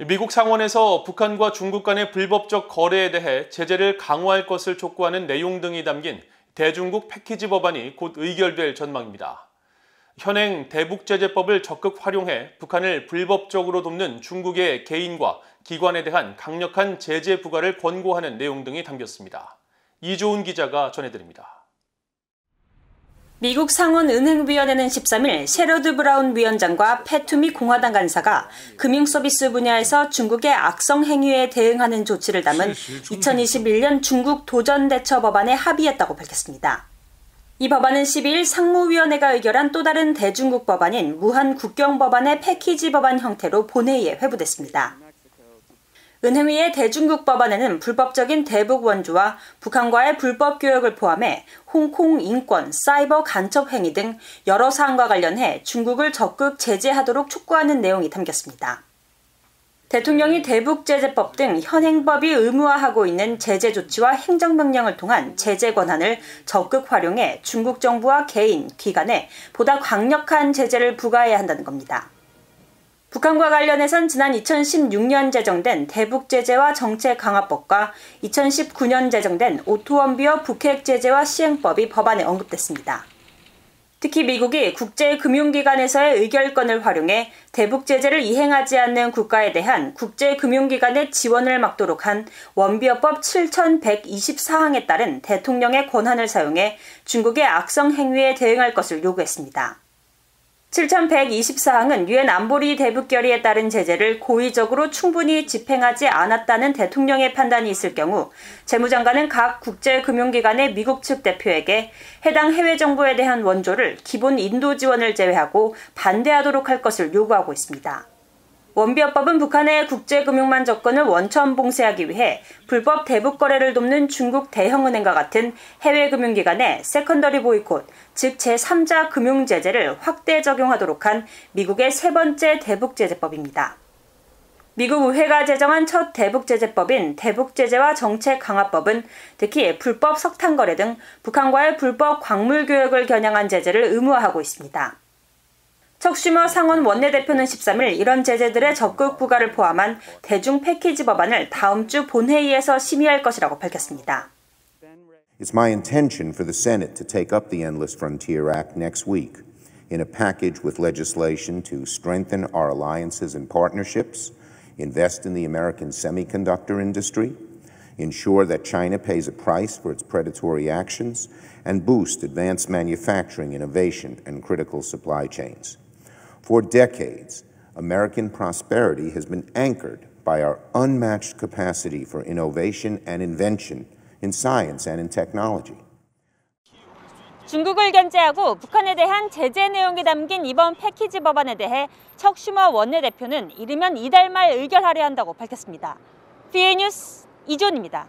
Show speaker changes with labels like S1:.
S1: 미국 상원에서 북한과 중국 간의 불법적 거래에 대해 제재를 강화할 것을 촉구하는 내용 등이 담긴 대중국 패키지 법안이 곧 의결될 전망입니다. 현행 대북제재법을 적극 활용해 북한을 불법적으로 돕는 중국의 개인과 기관에 대한 강력한 제재 부과를 권고하는 내용 등이 담겼습니다. 이조은 기자가 전해드립니다.
S2: 미국 상원은행위원회는 13일 셰러드 브라운 위원장과 패투미 공화당 간사가 금융서비스 분야에서 중국의 악성 행위에 대응하는 조치를 담은 2021년 중국 도전대처 법안에 합의했다고 밝혔습니다. 이 법안은 12일 상무위원회가 의결한 또 다른 대중국 법안인 무한국경법안의 패키지 법안 형태로 본회의에 회부됐습니다. 은행위의 대중국 법안에는 불법적인 대북 원조와 북한과의 불법 교역을 포함해 홍콩 인권, 사이버 간첩 행위 등 여러 사안과 관련해 중국을 적극 제재하도록 촉구하는 내용이 담겼습니다. 대통령이 대북제재법 등 현행법이 의무화하고 있는 제재 조치와 행정명령을 통한 제재 권한을 적극 활용해 중국 정부와 개인, 기관에 보다 강력한 제재를 부과해야 한다는 겁니다. 북한과 관련해선 지난 2016년 제정된 대북제재와 정책강화법과 2019년 제정된 오토원비어 북핵제재와 시행법이 법안에 언급됐습니다. 특히 미국이 국제금융기관에서의 의결권을 활용해 대북제재를 이행하지 않는 국가에 대한 국제금융기관의 지원을 막도록 한 원비어법 7124항에 따른 대통령의 권한을 사용해 중국의 악성 행위에 대응할 것을 요구했습니다. 7124항은 유엔 안보리 대북 결의에 따른 제재를 고의적으로 충분히 집행하지 않았다는 대통령의 판단이 있을 경우 재무장관은 각 국제금융기관의 미국 측 대표에게 해당 해외 정부에 대한 원조를 기본 인도 지원을 제외하고 반대하도록 할 것을 요구하고 있습니다. 원비어법은 북한의 국제금융망 접근을 원천 봉쇄하기 위해 불법 대북 거래를 돕는 중국 대형은행과 같은 해외 금융기관에 세컨더리 보이콧, 즉 제3자 금융제재를 확대 적용하도록 한 미국의 세 번째 대북제재법입니다. 미국 의회가 제정한 첫 대북제재법인 대북제재와 정책강화법은 특히 불법 석탄 거래 등 북한과의 불법 광물 교역을 겨냥한 제재를 의무화하고 있습니다. 척 슈머 상원 원내대표는 13일 이런 제재들의 적극 부과를 포함한 대중 패키지 법안을 다음 주 본회의에서 심의할 것이라고 밝혔습니다.
S3: It's my intention for the Senate to take up the Endless Frontier Act next week in a package with legislation to strengthen our alliances and partnerships, invest in the American semiconductor industry, ensure that China pays a price for its predatory actions, and boost advanced manufacturing innovation and critical supply chains. For decades, American prosperity has been anchored by our unmatched capacity for innovation and invention in science and in technology.
S2: 중국을 견제하고 북한에 대한 제재 내용이 담긴 이번 패키지 법안에 대해 척 슈머 원내대표는 이르면 이달 말 의결하려 한다고 밝혔습니다. BA 뉴스 이조은입니다.